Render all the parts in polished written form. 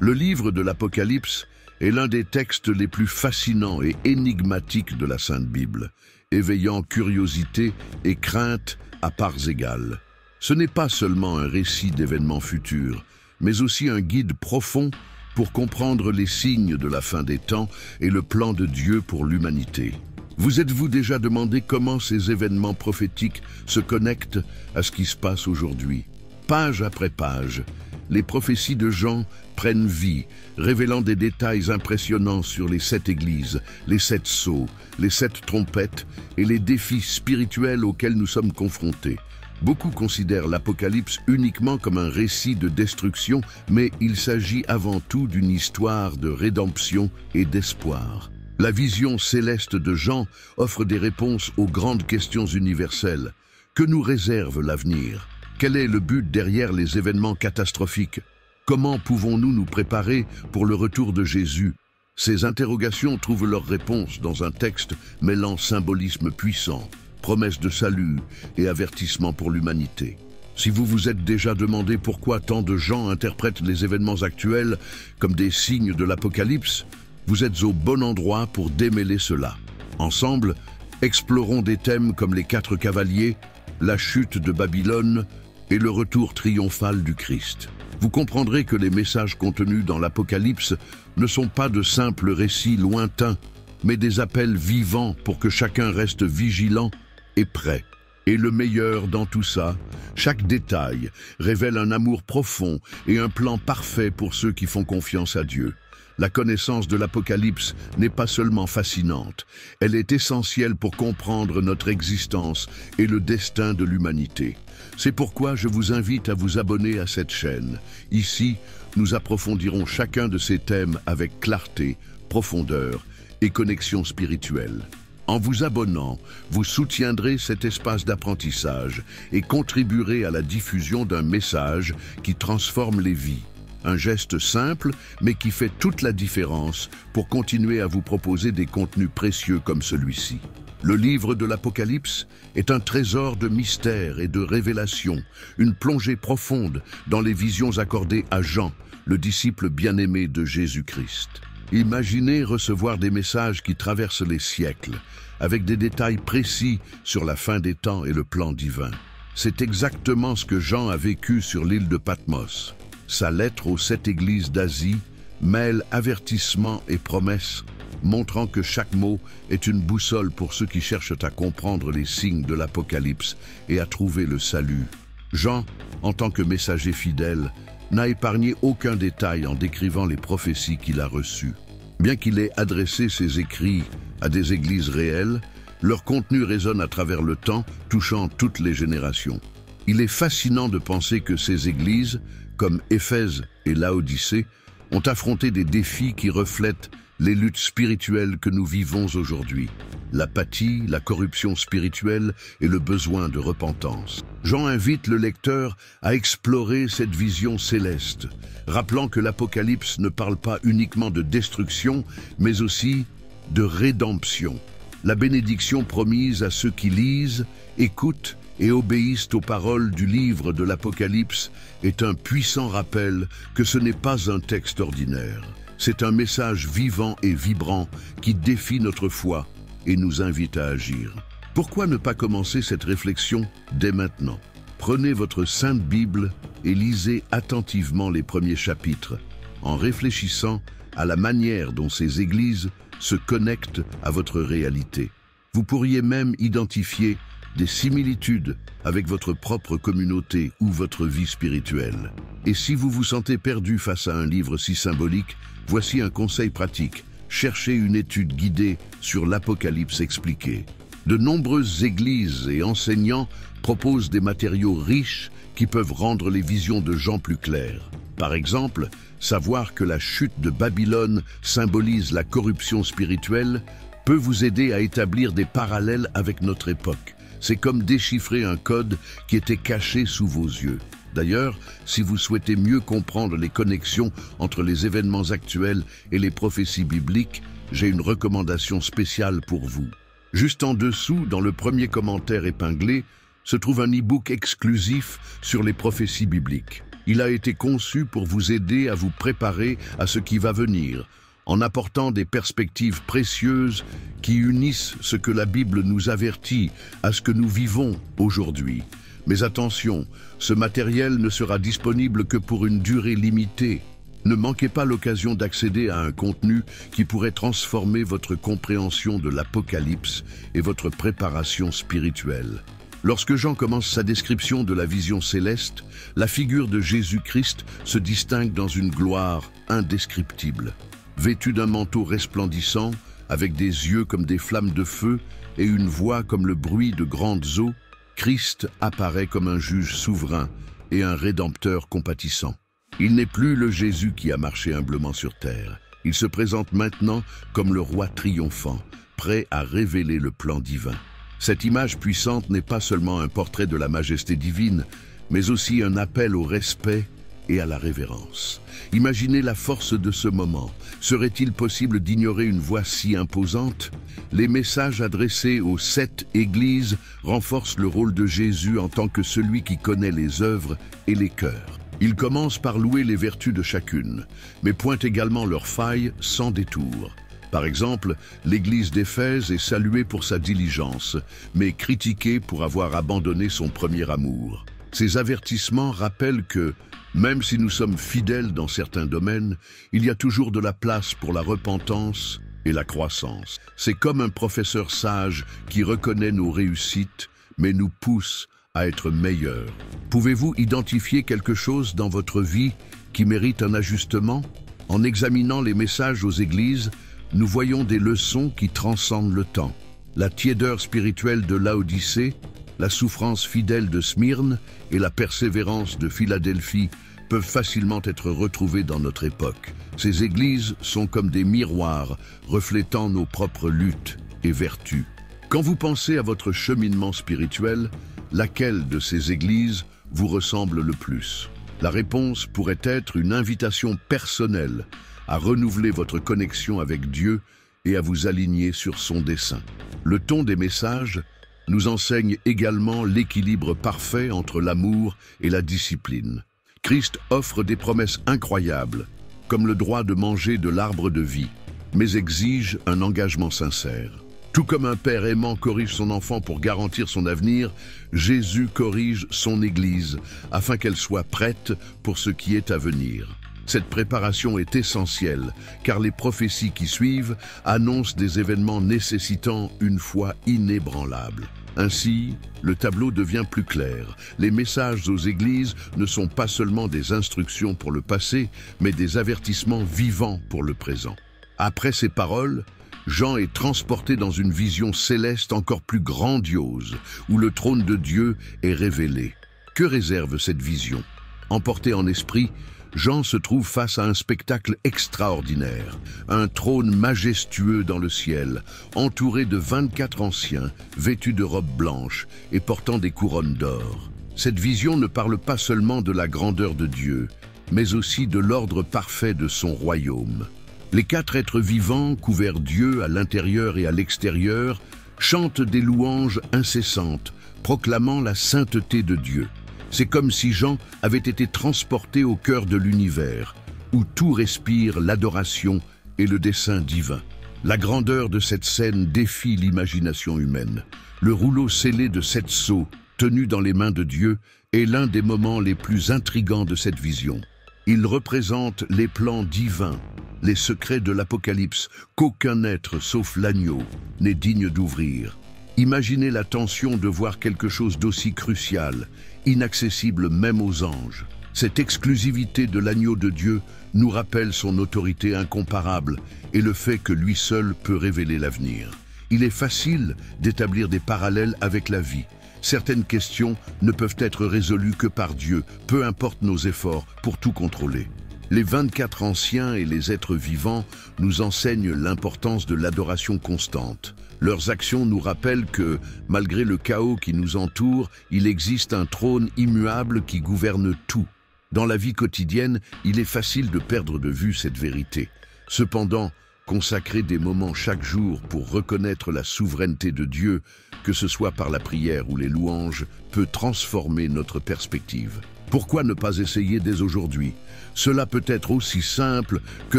Le livre de l'Apocalypse est l'un des textes les plus fascinants et énigmatiques de la Sainte Bible, éveillant curiosité et crainte à parts égales. Ce n'est pas seulement un récit d'événements futurs, mais aussi un guide profond pour comprendre les signes de la fin des temps et le plan de Dieu pour l'humanité. Vous êtes-vous déjà demandé comment ces événements prophétiques se connectent à ce qui se passe aujourd'hui? Page après page, les prophéties de Jean prennent vie, révélant des détails impressionnants sur les 7 églises, les 7 sceaux, les 7 trompettes et les défis spirituels auxquels nous sommes confrontés. Beaucoup considèrent l'Apocalypse uniquement comme un récit de destruction, mais il s'agit avant tout d'une histoire de rédemption et d'espoir. La vision céleste de Jean offre des réponses aux grandes questions universelles. Que nous réserve l'avenir? Quel est le but derrière les événements catastrophiques? Comment pouvons-nous nous préparer pour le retour de Jésus? Ces interrogations trouvent leur réponse dans un texte mêlant symbolisme puissant, promesses de salut et avertissement pour l'humanité. Si vous vous êtes déjà demandé pourquoi tant de gens interprètent les événements actuels comme des signes de l'Apocalypse, vous êtes au bon endroit pour démêler cela. Ensemble, explorons des thèmes comme les 4 cavaliers, la chute de Babylone et le retour triomphal du Christ. Vous comprendrez que les messages contenus dans l'Apocalypse ne sont pas de simples récits lointains, mais des appels vivants pour que chacun reste vigilant et prêt. Et le meilleur dans tout ça, chaque détail révèle un amour profond et un plan parfait pour ceux qui font confiance à Dieu. La connaissance de l'Apocalypse n'est pas seulement fascinante, elle est essentielle pour comprendre notre existence et le destin de l'humanité. C'est pourquoi je vous invite à vous abonner à cette chaîne. Ici, nous approfondirons chacun de ces thèmes avec clarté, profondeur et connexion spirituelle. En vous abonnant, vous soutiendrez cet espace d'apprentissage et contribuerez à la diffusion d'un message qui transforme les vies. Un geste simple, mais qui fait toute la différence pour continuer à vous proposer des contenus précieux comme celui-ci. Le livre de l'Apocalypse est un trésor de mystère et de révélation, une plongée profonde dans les visions accordées à Jean, le disciple bien-aimé de Jésus-Christ. Imaginez recevoir des messages qui traversent les siècles, avec des détails précis sur la fin des temps et le plan divin. C'est exactement ce que Jean a vécu sur l'île de Patmos. Sa lettre aux 7 églises d'Asie mêle avertissement et promesses, montrant que chaque mot est une boussole pour ceux qui cherchent à comprendre les signes de l'Apocalypse et à trouver le salut. Jean, en tant que messager fidèle, n'a épargné aucun détail en décrivant les prophéties qu'il a reçues. Bien qu'il ait adressé ses écrits à des églises réelles, leur contenu résonne à travers le temps, touchant toutes les générations. Il est fascinant de penser que ces églises, comme Éphèse et Laodicée, ont affronté des défis qui reflètent les luttes spirituelles que nous vivons aujourd'hui. L'apathie, la corruption spirituelle et le besoin de repentance. Jean invite le lecteur à explorer cette vision céleste, rappelant que l'Apocalypse ne parle pas uniquement de destruction, mais aussi de rédemption. La bénédiction promise à ceux qui lisent, écoutent et obéissent aux paroles du livre de l'Apocalypse est un puissant rappel que ce n'est pas un texte ordinaire. C'est un message vivant et vibrant qui défie notre foi et nous invite à agir. Pourquoi ne pas commencer cette réflexion dès maintenant? Prenez votre Sainte Bible et lisez attentivement les premiers chapitres, en réfléchissant à la manière dont ces églises se connectent à votre réalité. Vous pourriez même identifier des similitudes avec votre propre communauté ou votre vie spirituelle. Et si vous vous sentez perdu face à un livre si symbolique, voici un conseil pratique. Cherchez une étude guidée sur l'Apocalypse expliqué. De nombreuses églises et enseignants proposent des matériaux riches qui peuvent rendre les visions de Jean plus claires. Par exemple, savoir que la chute de Babylone symbolise la corruption spirituelle peut vous aider à établir des parallèles avec notre époque. C'est comme déchiffrer un code qui était caché sous vos yeux. D'ailleurs, si vous souhaitez mieux comprendre les connexions entre les événements actuels et les prophéties bibliques, j'ai une recommandation spéciale pour vous. Juste en dessous, dans le premier commentaire épinglé, se trouve un e-book exclusif sur les prophéties bibliques. Il a été conçu pour vous aider à vous préparer à ce qui va venir, en apportant des perspectives précieuses qui unissent ce que la Bible nous avertit à ce que nous vivons aujourd'hui. Mais attention, ce matériel ne sera disponible que pour une durée limitée. Ne manquez pas l'occasion d'accéder à un contenu qui pourrait transformer votre compréhension de l'Apocalypse et votre préparation spirituelle. Lorsque Jean commence sa description de la vision céleste, la figure de Jésus-Christ se distingue dans une gloire indescriptible. Vêtu d'un manteau resplendissant, avec des yeux comme des flammes de feu et une voix comme le bruit de grandes eaux, Christ apparaît comme un juge souverain et un rédempteur compatissant. Il n'est plus le Jésus qui a marché humblement sur terre. Il se présente maintenant comme le roi triomphant, prêt à révéler le plan divin. Cette image puissante n'est pas seulement un portrait de la majesté divine, mais aussi un appel au respect et à la révérence. Imaginez la force de ce moment. Serait-il possible d'ignorer une voix si imposante? Les messages adressés aux 7 églises renforcent le rôle de Jésus en tant que celui qui connaît les œuvres et les cœurs. Il commence par louer les vertus de chacune, mais pointe également leurs failles sans détour. Par exemple, l'église d'Éphèse est saluée pour sa diligence, mais critiquée pour avoir abandonné son premier amour. Ces avertissements rappellent que, même si nous sommes fidèles dans certains domaines, il y a toujours de la place pour la repentance et la croissance. C'est comme un professeur sage qui reconnaît nos réussites, mais nous pousse à être meilleurs. Pouvez-vous identifier quelque chose dans votre vie qui mérite un ajustement? En examinant les messages aux églises, nous voyons des leçons qui transcendent le temps. La tiédeur spirituelle de Laodicée, la souffrance fidèle de Smyrne et la persévérance de Philadelphie peuvent facilement être retrouvées dans notre époque. Ces églises sont comme des miroirs reflétant nos propres luttes et vertus. Quand vous pensez à votre cheminement spirituel, laquelle de ces églises vous ressemble le plus? La réponse pourrait être une invitation personnelle à renouveler votre connexion avec Dieu et à vous aligner sur son dessein. Le ton des messages nous enseigne également l'équilibre parfait entre l'amour et la discipline. Christ offre des promesses incroyables, comme le droit de manger de l'arbre de vie, mais exige un engagement sincère. Tout comme un père aimant corrige son enfant pour garantir son avenir, Jésus corrige son Église afin qu'elle soit prête pour ce qui est à venir. Cette préparation est essentielle car les prophéties qui suivent annoncent des événements nécessitant une foi inébranlable. Ainsi, le tableau devient plus clair. Les messages aux églises ne sont pas seulement des instructions pour le passé, mais des avertissements vivants pour le présent. Après ces paroles, Jean est transporté dans une vision céleste encore plus grandiose, où le trône de Dieu est révélé. Que réserve cette vision? Emporté en esprit, Jean se trouve face à un spectacle extraordinaire, un trône majestueux dans le ciel, entouré de 24 anciens, vêtus de robes blanches et portant des couronnes d'or. Cette vision ne parle pas seulement de la grandeur de Dieu, mais aussi de l'ordre parfait de son royaume. Les 4 êtres vivants, couverts d'yeux à l'intérieur et à l'extérieur, chantent des louanges incessantes, proclamant la sainteté de Dieu. C'est comme si Jean avait été transporté au cœur de l'univers, où tout respire l'adoration et le dessein divin. La grandeur de cette scène défie l'imagination humaine. Le rouleau scellé de 7 sceaux, tenu dans les mains de Dieu, est l'un des moments les plus intrigants de cette vision. Il représente les plans divins, les secrets de l'Apocalypse qu'aucun être, sauf l'agneau, n'est digne d'ouvrir. Imaginez la tension de voir quelque chose d'aussi crucial, inaccessible même aux anges. Cette exclusivité de l'agneau de Dieu nous rappelle son autorité incomparable et le fait que lui seul peut révéler l'avenir. Il est facile d'établir des parallèles avec la vie. Certaines questions ne peuvent être résolues que par Dieu, peu importe nos efforts pour tout contrôler. Les 24 anciens et les êtres vivants nous enseignent l'importance de l'adoration constante. Leurs actions nous rappellent que, malgré le chaos qui nous entoure, il existe un trône immuable qui gouverne tout. Dans la vie quotidienne, il est facile de perdre de vue cette vérité. Cependant, consacrer des moments chaque jour pour reconnaître la souveraineté de Dieu, que ce soit par la prière ou les louanges, peut transformer notre perspective. Pourquoi ne pas essayer dès aujourd'hui? Cela peut être aussi simple que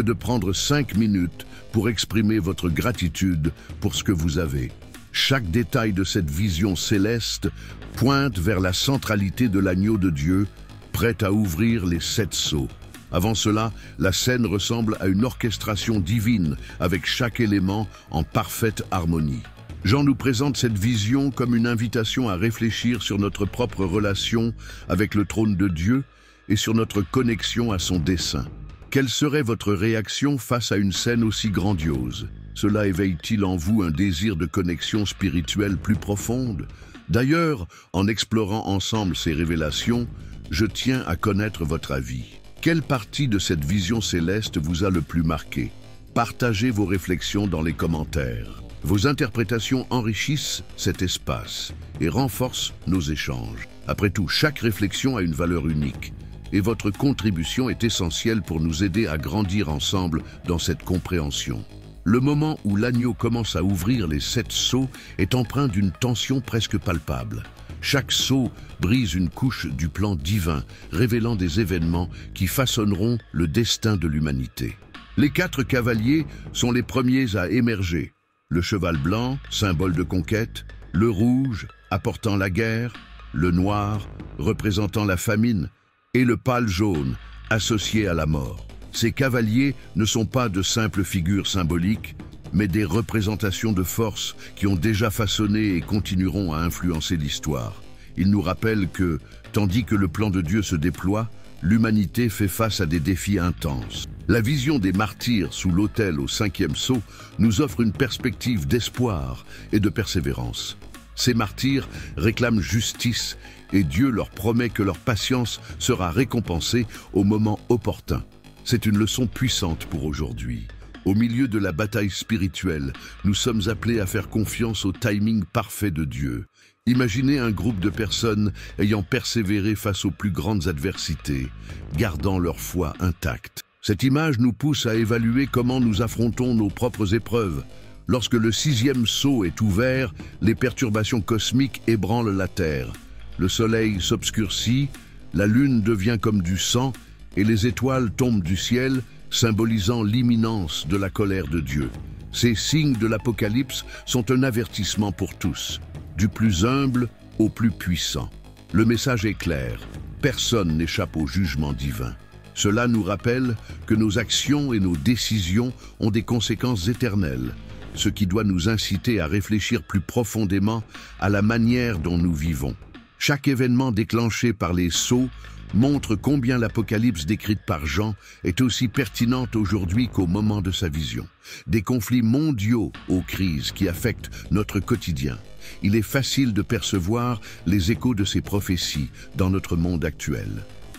de prendre 5 minutes pour exprimer votre gratitude pour ce que vous avez. Chaque détail de cette vision céleste pointe vers la centralité de l'agneau de Dieu, prêt à ouvrir les 7 sceaux. Avant cela, la scène ressemble à une orchestration divine, avec chaque élément en parfaite harmonie. Jean nous présente cette vision comme une invitation à réfléchir sur notre propre relation avec le trône de Dieu et sur notre connexion à son dessein. Quelle serait votre réaction face à une scène aussi grandiose? Cela éveille-t-il en vous un désir de connexion spirituelle plus profonde? D'ailleurs, en explorant ensemble ces révélations, je tiens à connaître votre avis. Quelle partie de cette vision céleste vous a le plus marqué? Partagez vos réflexions dans les commentaires. Vos interprétations enrichissent cet espace et renforcent nos échanges. Après tout, chaque réflexion a une valeur unique et votre contribution est essentielle pour nous aider à grandir ensemble dans cette compréhension. Le moment où l'agneau commence à ouvrir les 7 sceaux est empreint d'une tension presque palpable. Chaque sceau brise une couche du plan divin, révélant des événements qui façonneront le destin de l'humanité. Les 4 cavaliers sont les premiers à émerger. Le cheval blanc, symbole de conquête, le rouge, apportant la guerre, le noir, représentant la famine, et le pâle jaune, associé à la mort. Ces cavaliers ne sont pas de simples figures symboliques, mais des représentations de force qui ont déjà façonné et continueront à influencer l'histoire. Ils nous rappellent que, tandis que le plan de Dieu se déploie, l'humanité fait face à des défis intenses. La vision des martyrs sous l'autel au 5e sceau nous offre une perspective d'espoir et de persévérance. Ces martyrs réclament justice et Dieu leur promet que leur patience sera récompensée au moment opportun. C'est une leçon puissante pour aujourd'hui. Au milieu de la bataille spirituelle, nous sommes appelés à faire confiance au timing parfait de Dieu. Imaginez un groupe de personnes ayant persévéré face aux plus grandes adversités, gardant leur foi intacte. Cette image nous pousse à évaluer comment nous affrontons nos propres épreuves. Lorsque le 6e sceau est ouvert, les perturbations cosmiques ébranlent la Terre. Le soleil s'obscurcit, la lune devient comme du sang et les étoiles tombent du ciel, symbolisant l'imminence de la colère de Dieu. Ces signes de l'Apocalypse sont un avertissement pour tous, du plus humble au plus puissant. Le message est clair, personne n'échappe au jugement divin. Cela nous rappelle que nos actions et nos décisions ont des conséquences éternelles, ce qui doit nous inciter à réfléchir plus profondément à la manière dont nous vivons. Chaque événement déclenché par les sceaux montre combien l'Apocalypse décrite par Jean est aussi pertinente aujourd'hui qu'au moment de sa vision. Des conflits mondiaux aux crises qui affectent notre quotidien. Il est facile de percevoir les échos de ces prophéties dans notre monde actuel.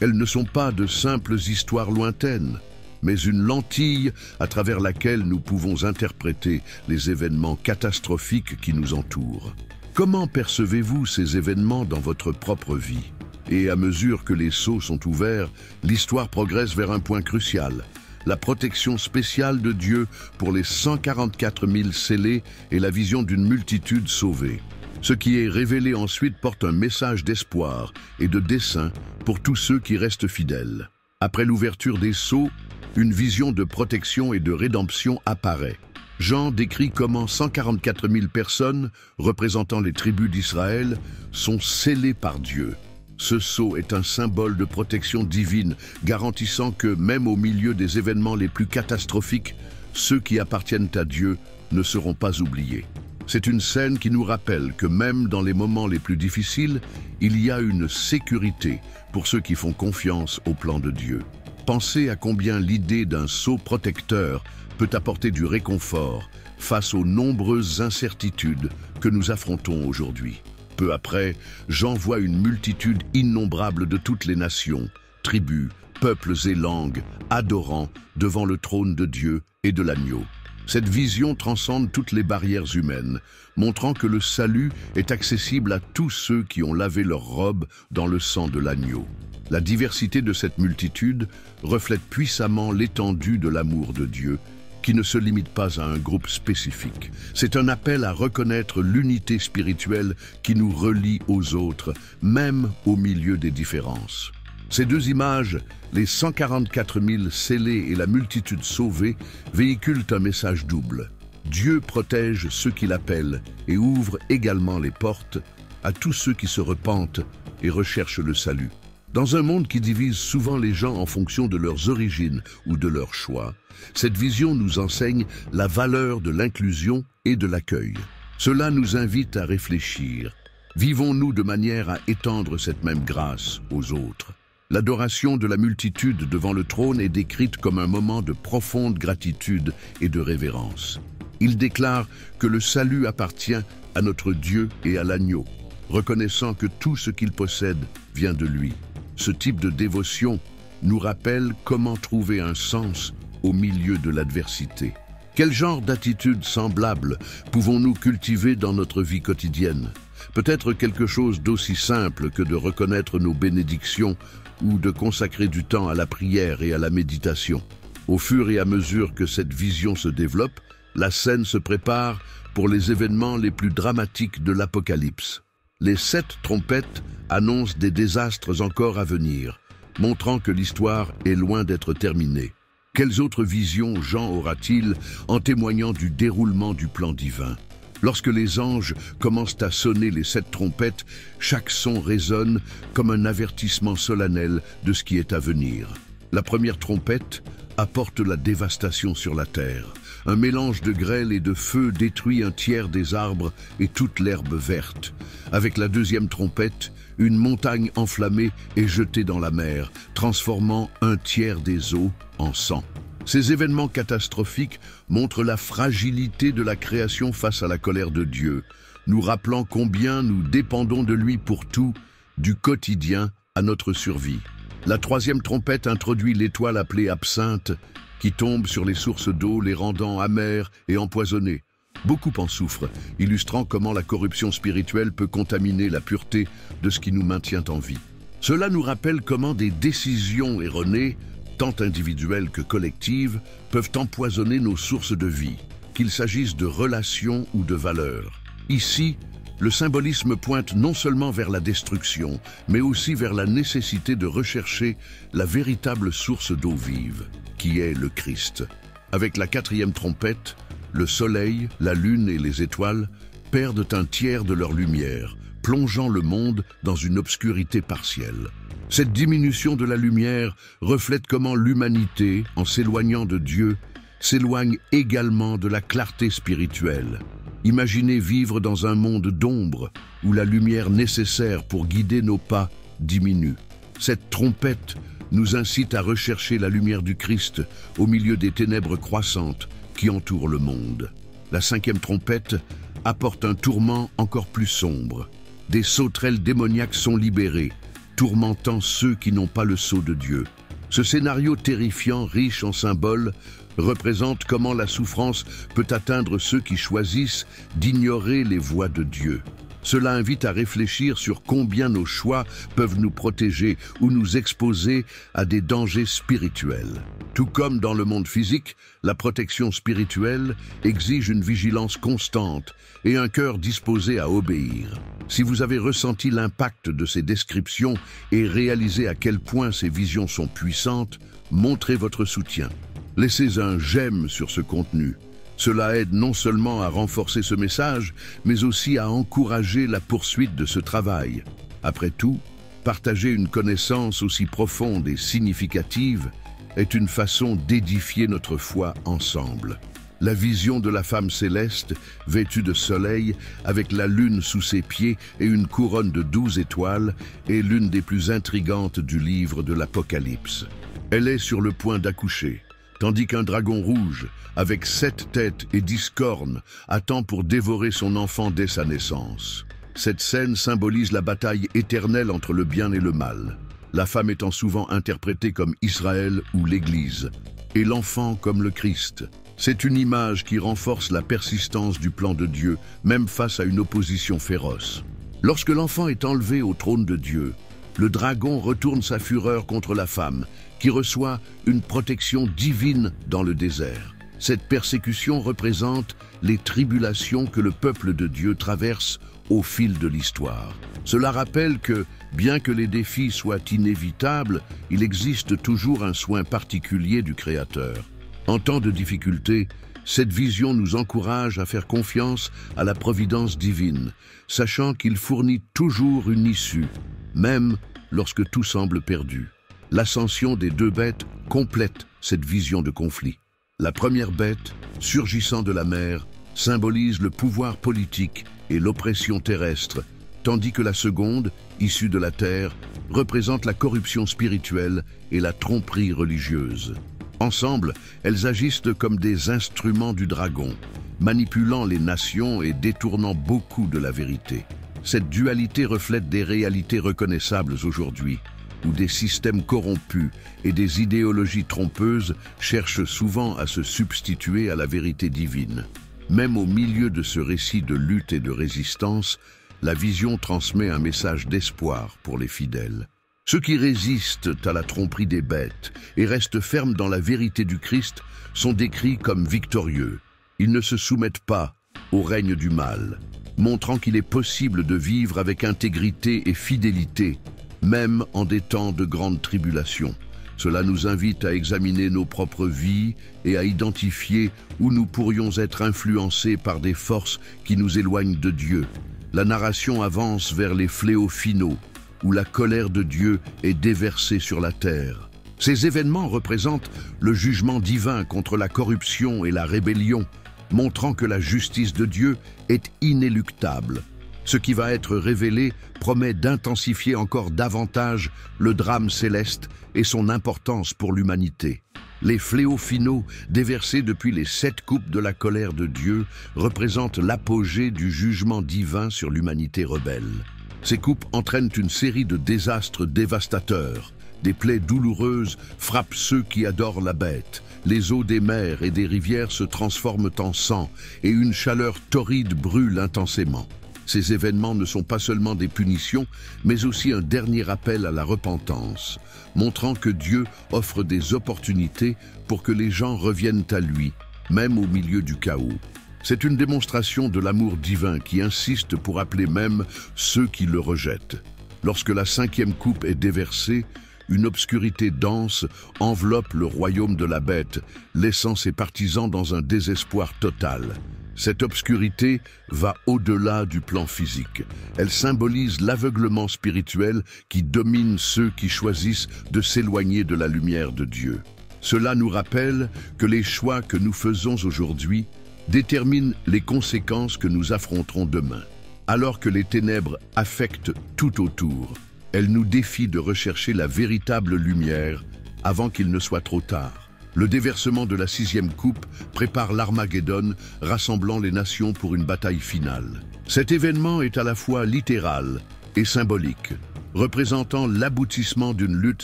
Elles ne sont pas de simples histoires lointaines, mais une lentille à travers laquelle nous pouvons interpréter les événements catastrophiques qui nous entourent. Comment percevez-vous ces événements dans votre propre vie? Et à mesure que les sceaux sont ouverts, l'histoire progresse vers un point crucial, la protection spéciale de Dieu pour les 144 000 scellés et la vision d'une multitude sauvée. Ce qui est révélé ensuite porte un message d'espoir et de dessein pour tous ceux qui restent fidèles. Après l'ouverture des sceaux, une vision de protection et de rédemption apparaît. Jean décrit comment 144 000 personnes, représentant les tribus d'Israël, sont scellées par Dieu. Ce sceau est un symbole de protection divine, garantissant que, même au milieu des événements les plus catastrophiques, ceux qui appartiennent à Dieu ne seront pas oubliés. C'est une scène qui nous rappelle que même dans les moments les plus difficiles, il y a une sécurité pour ceux qui font confiance au plan de Dieu. Pensez à combien l'idée d'un sceau protecteur peut apporter du réconfort face aux nombreuses incertitudes que nous affrontons aujourd'hui. Peu après, Jean voit une multitude innombrable de toutes les nations, tribus, peuples et langues, adorant devant le trône de Dieu et de l'agneau. Cette vision transcende toutes les barrières humaines, montrant que le salut est accessible à tous ceux qui ont lavé leurs robes dans le sang de l'agneau. La diversité de cette multitude reflète puissamment l'étendue de l'amour de Dieu, qui ne se limite pas à un groupe spécifique. C'est un appel à reconnaître l'unité spirituelle qui nous relie aux autres, même au milieu des différences. Ces deux images, les 144 000 scellés et la multitude sauvée, véhiculent un message double. Dieu protège ceux qui l'appellent et ouvre également les portes à tous ceux qui se repentent et recherchent le salut. Dans un monde qui divise souvent les gens en fonction de leurs origines ou de leurs choix, cette vision nous enseigne la valeur de l'inclusion et de l'accueil. Cela nous invite à réfléchir. Vivons-nous de manière à étendre cette même grâce aux autres? L'adoration de la multitude devant le trône est décrite comme un moment de profonde gratitude et de révérence. Il déclare que le salut appartient à notre Dieu et à l'agneau, reconnaissant que tout ce qu'il possède vient de lui. Ce type de dévotion nous rappelle comment trouver un sens au milieu de l'adversité. Quel genre d'attitude semblable pouvons-nous cultiver dans notre vie quotidienne? Peut-être quelque chose d'aussi simple que de reconnaître nos bénédictions ou de consacrer du temps à la prière et à la méditation. Au fur et à mesure que cette vision se développe, la scène se prépare pour les événements les plus dramatiques de l'Apocalypse. Les 7 trompettes annoncent des désastres encore à venir, montrant que l'histoire est loin d'être terminée. Quelles autres visions Jean aura-t-il en témoignant du déroulement du plan divin? Lorsque les anges commencent à sonner les 7 trompettes, chaque son résonne comme un avertissement solennel de ce qui est à venir. La première trompette apporte la dévastation sur la terre. Un mélange de grêle et de feu détruit un tiers des arbres et toute l'herbe verte. Avec la deuxième trompette, une montagne enflammée est jetée dans la mer, transformant un tiers des eaux en sang. Ces événements catastrophiques montrent la fragilité de la création face à la colère de Dieu, nous rappelant combien nous dépendons de lui pour tout, du quotidien à notre survie. La troisième trompette introduit l'étoile appelée absinthe, qui tombe sur les sources d'eau, les rendant amères et empoisonnées. Beaucoup en souffrent, illustrant comment la corruption spirituelle peut contaminer la pureté de ce qui nous maintient en vie. Cela nous rappelle comment des décisions erronées, tant individuelles que collectives, peuvent empoisonner nos sources de vie, qu'il s'agisse de relations ou de valeurs. Ici, le symbolisme pointe non seulement vers la destruction, mais aussi vers la nécessité de rechercher la véritable source d'eau vive, qui est le Christ. Avec la quatrième trompette, le soleil, la lune et les étoiles perdent un tiers de leur lumière, plongeant le monde dans une obscurité partielle. Cette diminution de la lumière reflète comment l'humanité, en s'éloignant de Dieu, s'éloigne également de la clarté spirituelle. Imaginez vivre dans un monde d'ombre où la lumière nécessaire pour guider nos pas diminue. Cette trompette nous incite à rechercher la lumière du Christ au milieu des ténèbres croissantes qui entourent le monde. La cinquième trompette apporte un tourment encore plus sombre. Des sauterelles démoniaques sont libérées, tourmentant ceux qui n'ont pas le sceau de Dieu. Ce scénario terrifiant, riche en symboles, représente comment la souffrance peut atteindre ceux qui choisissent d'ignorer les voies de Dieu. Cela invite à réfléchir sur combien nos choix peuvent nous protéger ou nous exposer à des dangers spirituels. Tout comme dans le monde physique, la protection spirituelle exige une vigilance constante et un cœur disposé à obéir. Si vous avez ressenti l'impact de ces descriptions et réalisé à quel point ces visions sont puissantes, montrez votre soutien. Laissez un j'aime sur ce contenu. Cela aide non seulement à renforcer ce message, mais aussi à encourager la poursuite de ce travail. Après tout, partager une connaissance aussi profonde et significative est une façon d'édifier notre foi ensemble. La vision de la femme céleste, vêtue de soleil, avec la lune sous ses pieds et une couronne de 12 étoiles, est l'une des plus intrigantes du livre de l'Apocalypse. Elle est sur le point d'accoucher, tandis qu'un dragon rouge, avec 7 têtes et 10 cornes, attend pour dévorer son enfant dès sa naissance. Cette scène symbolise la bataille éternelle entre le bien et le mal, la femme étant souvent interprétée comme Israël ou l'Église, et l'enfant comme le Christ. C'est une image qui renforce la persistance du plan de Dieu, même face à une opposition féroce. Lorsque l'enfant est enlevé au trône de Dieu, le dragon retourne sa fureur contre la femme, qui reçoit une protection divine dans le désert. Cette persécution représente les tribulations que le peuple de Dieu traverse au fil de l'histoire. Cela rappelle que, bien que les défis soient inévitables, il existe toujours un soin particulier du Créateur. En temps de difficulté, cette vision nous encourage à faire confiance à la providence divine, sachant qu'il fournit toujours une issue, même lorsque tout semble perdu. L'ascension des deux bêtes complète cette vision de conflit. La première bête, surgissant de la mer, symbolise le pouvoir politique et l'oppression terrestre, tandis que la seconde, issue de la terre, représente la corruption spirituelle et la tromperie religieuse. Ensemble, elles agissent comme des instruments du dragon, manipulant les nations et détournant beaucoup de la vérité. Cette dualité reflète des réalités reconnaissables aujourd'hui, où des systèmes corrompus et des idéologies trompeuses cherchent souvent à se substituer à la vérité divine. Même au milieu de ce récit de lutte et de résistance, la vision transmet un message d'espoir pour les fidèles. Ceux qui résistent à la tromperie des bêtes et restent fermes dans la vérité du Christ sont décrits comme victorieux. Ils ne se soumettent pas au règne du mal, montrant qu'il est possible de vivre avec intégrité et fidélité, même en des temps de grande tribulation. Cela nous invite à examiner nos propres vies et à identifier où nous pourrions être influencés par des forces qui nous éloignent de Dieu. La narration avance vers les fléaux finaux, où la colère de Dieu est déversée sur la terre. Ces événements représentent le jugement divin contre la corruption et la rébellion, montrant que la justice de Dieu est inéluctable. Ce qui va être révélé promet d'intensifier encore davantage le drame céleste et son importance pour l'humanité. Les fléaux finaux, déversés depuis les 7 coupes de la colère de Dieu, représentent l'apogée du jugement divin sur l'humanité rebelle. Ces coupes entraînent une série de désastres dévastateurs. Des plaies douloureuses frappent ceux qui adorent la bête. Les eaux des mers et des rivières se transforment en sang et une chaleur torride brûle intensément. Ces événements ne sont pas seulement des punitions, mais aussi un dernier appel à la repentance, montrant que Dieu offre des opportunités pour que les gens reviennent à lui, même au milieu du chaos. C'est une démonstration de l'amour divin qui insiste pour appeler même ceux qui le rejettent. Lorsque la 5e coupe est déversée, une obscurité dense enveloppe le royaume de la bête, laissant ses partisans dans un désespoir total. Cette obscurité va au-delà du plan physique. Elle symbolise l'aveuglement spirituel qui domine ceux qui choisissent de s'éloigner de la lumière de Dieu. Cela nous rappelle que les choix que nous faisons aujourd'hui déterminent les conséquences que nous affronterons demain. Alors que les ténèbres affectent tout autour, elles nous défient de rechercher la véritable lumière avant qu'il ne soit trop tard. Le déversement de la 6e coupe prépare l'Armageddon, rassemblant les nations pour une bataille finale. Cet événement est à la fois littéral et symbolique, représentant l'aboutissement d'une lutte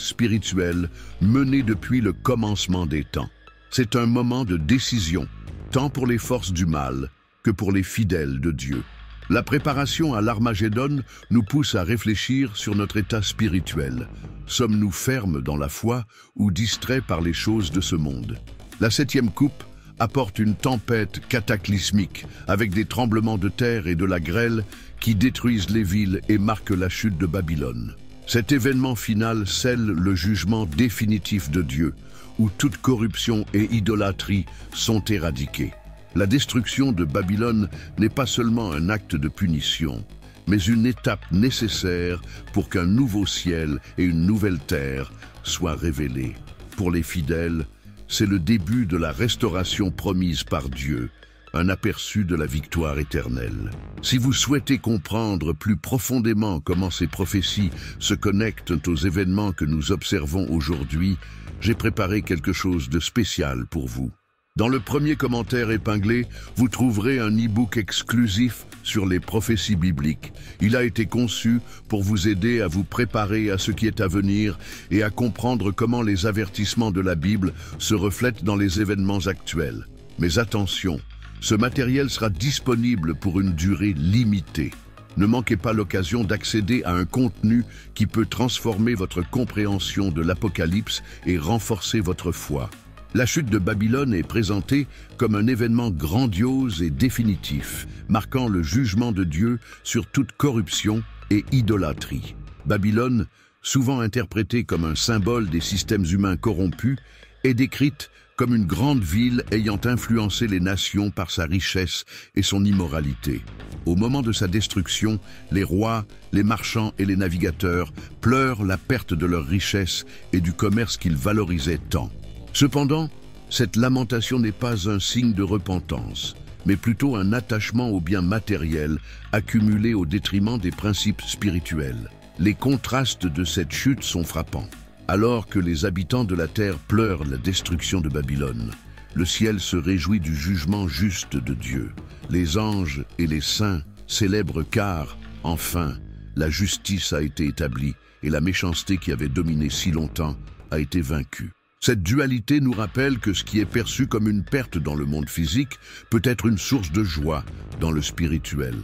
spirituelle menée depuis le commencement des temps. C'est un moment de décision, tant pour les forces du mal que pour les fidèles de Dieu. La préparation à l'Armageddon nous pousse à réfléchir sur notre état spirituel. Sommes-nous fermes dans la foi ou distraits par les choses de ce monde? La 7e coupe apporte une tempête cataclysmique avec des tremblements de terre et de la grêle qui détruisent les villes et marquent la chute de Babylone. Cet événement final scelle le jugement définitif de Dieu, où toute corruption et idolâtrie sont éradiquées. La destruction de Babylone n'est pas seulement un acte de punition, mais une étape nécessaire pour qu'un nouveau ciel et une nouvelle terre soient révélés. Pour les fidèles, c'est le début de la restauration promise par Dieu, un aperçu de la victoire éternelle. Si vous souhaitez comprendre plus profondément comment ces prophéties se connectent aux événements que nous observons aujourd'hui, j'ai préparé quelque chose de spécial pour vous. Dans le premier commentaire épinglé, vous trouverez un e-book exclusif sur les prophéties bibliques. Il a été conçu pour vous aider à vous préparer à ce qui est à venir et à comprendre comment les avertissements de la Bible se reflètent dans les événements actuels. Mais attention, ce matériel sera disponible pour une durée limitée. Ne manquez pas l'occasion d'accéder à un contenu qui peut transformer votre compréhension de l'Apocalypse et renforcer votre foi. La chute de Babylone est présentée comme un événement grandiose et définitif, marquant le jugement de Dieu sur toute corruption et idolâtrie. Babylone, souvent interprétée comme un symbole des systèmes humains corrompus, est décrite comme une grande ville ayant influencé les nations par sa richesse et son immoralité. Au moment de sa destruction, les rois, les marchands et les navigateurs pleurent la perte de leur richesse et du commerce qu'ils valorisaient tant. Cependant, cette lamentation n'est pas un signe de repentance, mais plutôt un attachement aux biens matériels accumulés au détriment des principes spirituels. Les contrastes de cette chute sont frappants. Alors que les habitants de la terre pleurent la destruction de Babylone, le ciel se réjouit du jugement juste de Dieu. Les anges et les saints célèbrent car, enfin, la justice a été établie et la méchanceté qui avait dominé si longtemps a été vaincue. Cette dualité nous rappelle que ce qui est perçu comme une perte dans le monde physique peut être une source de joie dans le spirituel.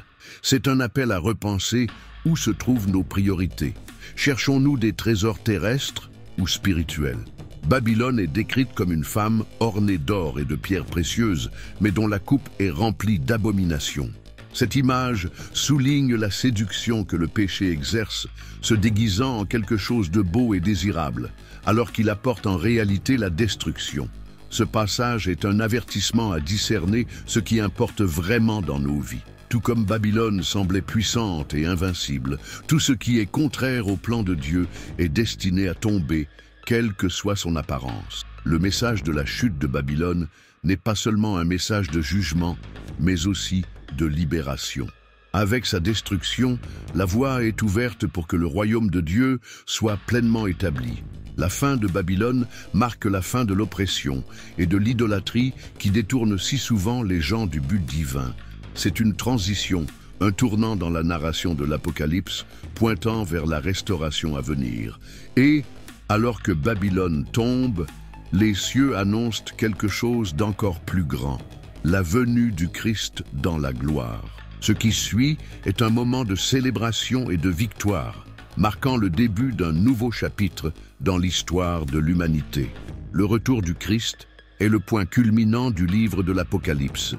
C'est un appel à repenser où se trouvent nos priorités. Cherchons-nous des trésors terrestres ou spirituels? Babylone est décrite comme une femme ornée d'or et de pierres précieuses, mais dont la coupe est remplie d'abominations. Cette image souligne la séduction que le péché exerce, se déguisant en quelque chose de beau et désirable, alors qu'il apporte en réalité la destruction. Ce passage est un avertissement à discerner ce qui importe vraiment dans nos vies. Tout comme Babylone semblait puissante et invincible, tout ce qui est contraire au plan de Dieu est destiné à tomber, quelle que soit son apparence. Le message de la chute de Babylone n'est pas seulement un message de jugement, mais aussi de libération. Avec sa destruction, la voie est ouverte pour que le royaume de Dieu soit pleinement établi. La fin de Babylone marque la fin de l'oppression et de l'idolâtrie qui détourne si souvent les gens du but divin. C'est une transition, un tournant dans la narration de l'Apocalypse, pointant vers la restauration à venir. Et, alors que Babylone tombe, les cieux annoncent quelque chose d'encore plus grand, la venue du Christ dans la gloire. Ce qui suit est un moment de célébration et de victoire, marquant le début d'un nouveau chapitre dans l'histoire de l'humanité. Le retour du Christ est le point culminant du livre de l'Apocalypse,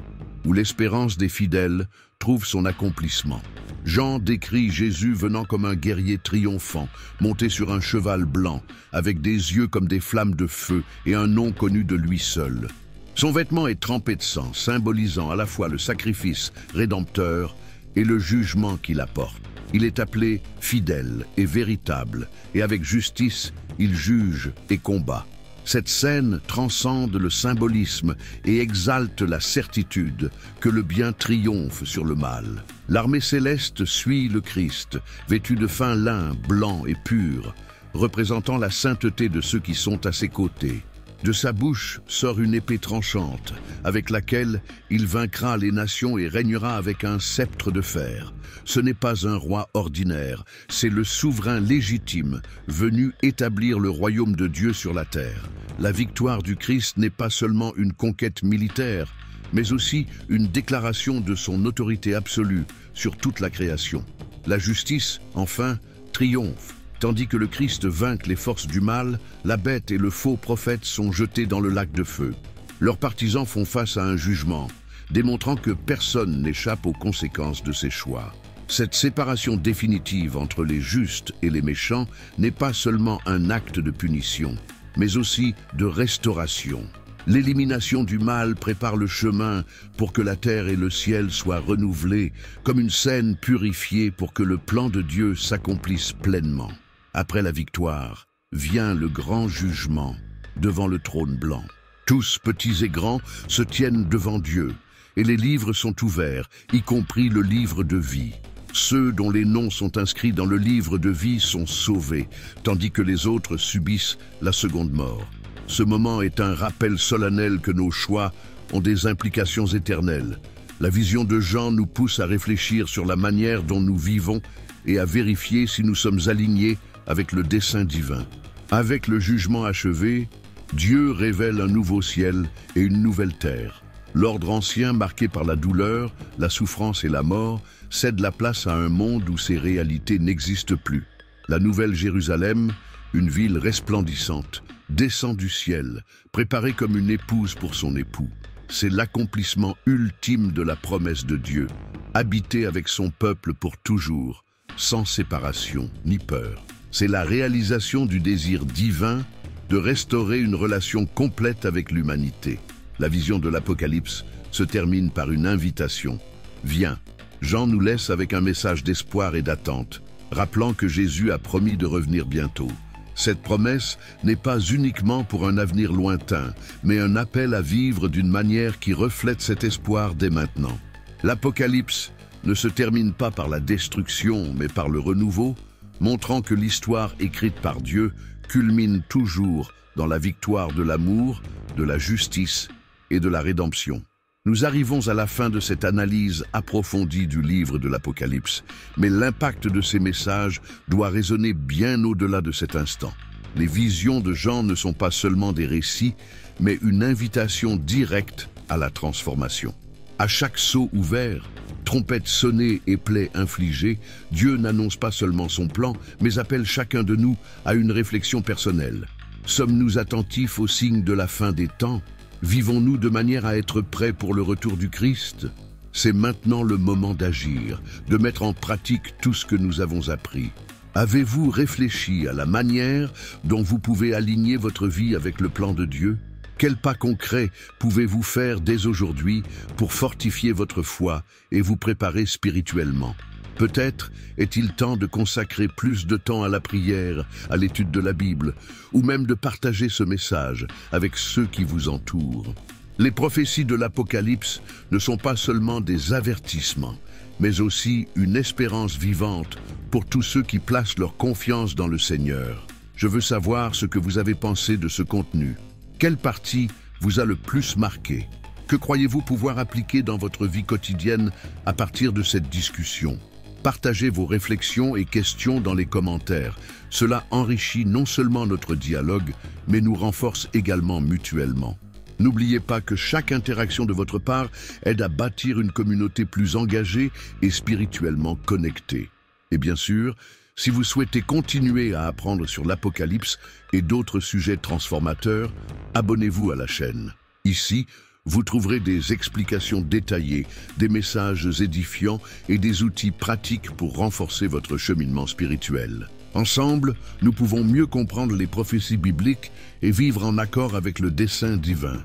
où l'espérance des fidèles trouve son accomplissement. Jean décrit Jésus venant comme un guerrier triomphant, monté sur un cheval blanc, avec des yeux comme des flammes de feu et un nom connu de lui seul. Son vêtement est trempé de sang, symbolisant à la fois le sacrifice rédempteur et le jugement qu'il apporte. Il est appelé fidèle et véritable, et avec justice, il juge et combat. Cette scène transcende le symbolisme et exalte la certitude que le bien triomphe sur le mal. L'armée céleste suit le Christ, vêtu de fin lin blanc et pur, représentant la sainteté de ceux qui sont à ses côtés. De sa bouche sort une épée tranchante, avec laquelle il vaincra les nations et régnera avec un sceptre de fer. Ce n'est pas un roi ordinaire, c'est le souverain légitime, venu établir le royaume de Dieu sur la terre. La victoire du Christ n'est pas seulement une conquête militaire, mais aussi une déclaration de son autorité absolue sur toute la création. La justice, enfin, triomphe. Tandis que le Christ vainque les forces du mal, la bête et le faux prophète sont jetés dans le lac de feu. Leurs partisans font face à un jugement, démontrant que personne n'échappe aux conséquences de ses choix. Cette séparation définitive entre les justes et les méchants n'est pas seulement un acte de punition, mais aussi de restauration. L'élimination du mal prépare le chemin pour que la terre et le ciel soient renouvelés, comme une scène purifiée pour que le plan de Dieu s'accomplisse pleinement. Après la victoire, vient le grand jugement devant le trône blanc. Tous, petits et grands, se tiennent devant Dieu, et les livres sont ouverts, y compris le livre de vie. Ceux dont les noms sont inscrits dans le livre de vie sont sauvés, tandis que les autres subissent la seconde mort. Ce moment est un rappel solennel que nos choix ont des implications éternelles. La vision de Jean nous pousse à réfléchir sur la manière dont nous vivons et à vérifier si nous sommes alignés avec le dessein divin. Avec le jugement achevé, Dieu révèle un nouveau ciel et une nouvelle terre. L'ordre ancien, marqué par la douleur, la souffrance et la mort, cède la place à un monde où ces réalités n'existent plus. La nouvelle Jérusalem, une ville resplendissante, descend du ciel, préparé comme une épouse pour son époux. C'est l'accomplissement ultime de la promesse de Dieu, habiter avec son peuple pour toujours, sans séparation ni peur. C'est la réalisation du désir divin de restaurer une relation complète avec l'humanité. La vision de l'Apocalypse se termine par une invitation. Viens. Jean nous laisse avec un message d'espoir et d'attente, rappelant que Jésus a promis de revenir bientôt. Cette promesse n'est pas uniquement pour un avenir lointain, mais un appel à vivre d'une manière qui reflète cet espoir dès maintenant. L'Apocalypse ne se termine pas par la destruction, mais par le renouveau, montrant que l'histoire écrite par Dieu culmine toujours dans la victoire de l'amour, de la justice et de la rédemption. Nous arrivons à la fin de cette analyse approfondie du livre de l'Apocalypse, mais l'impact de ces messages doit résonner bien au-delà de cet instant. Les visions de Jean ne sont pas seulement des récits, mais une invitation directe à la transformation. À chaque sceau ouvert, trompette sonnée et plaie infligée, Dieu n'annonce pas seulement son plan, mais appelle chacun de nous à une réflexion personnelle. Sommes-nous attentifs aux signes de la fin des temps ? Vivons-nous de manière à être prêts pour le retour du Christ? C'est maintenant le moment d'agir, de mettre en pratique tout ce que nous avons appris. Avez-vous réfléchi à la manière dont vous pouvez aligner votre vie avec le plan de Dieu? Quels pas concrets pouvez-vous faire dès aujourd'hui pour fortifier votre foi et vous préparer spirituellement? Peut-être est-il temps de consacrer plus de temps à la prière, à l'étude de la Bible, ou même de partager ce message avec ceux qui vous entourent. Les prophéties de l'Apocalypse ne sont pas seulement des avertissements, mais aussi une espérance vivante pour tous ceux qui placent leur confiance dans le Seigneur. Je veux savoir ce que vous avez pensé de ce contenu. Quelle partie vous a le plus marqué? Que croyez-vous pouvoir appliquer dans votre vie quotidienne à partir de cette discussion? Partagez vos réflexions et questions dans les commentaires. Cela enrichit non seulement notre dialogue, mais nous renforce également mutuellement. N'oubliez pas que chaque interaction de votre part aide à bâtir une communauté plus engagée et spirituellement connectée. Et bien sûr, si vous souhaitez continuer à apprendre sur l'Apocalypse et d'autres sujets transformateurs, abonnez-vous à la chaîne. Ici, vous trouverez des explications détaillées, des messages édifiants et des outils pratiques pour renforcer votre cheminement spirituel. Ensemble, nous pouvons mieux comprendre les prophéties bibliques et vivre en accord avec le dessein divin.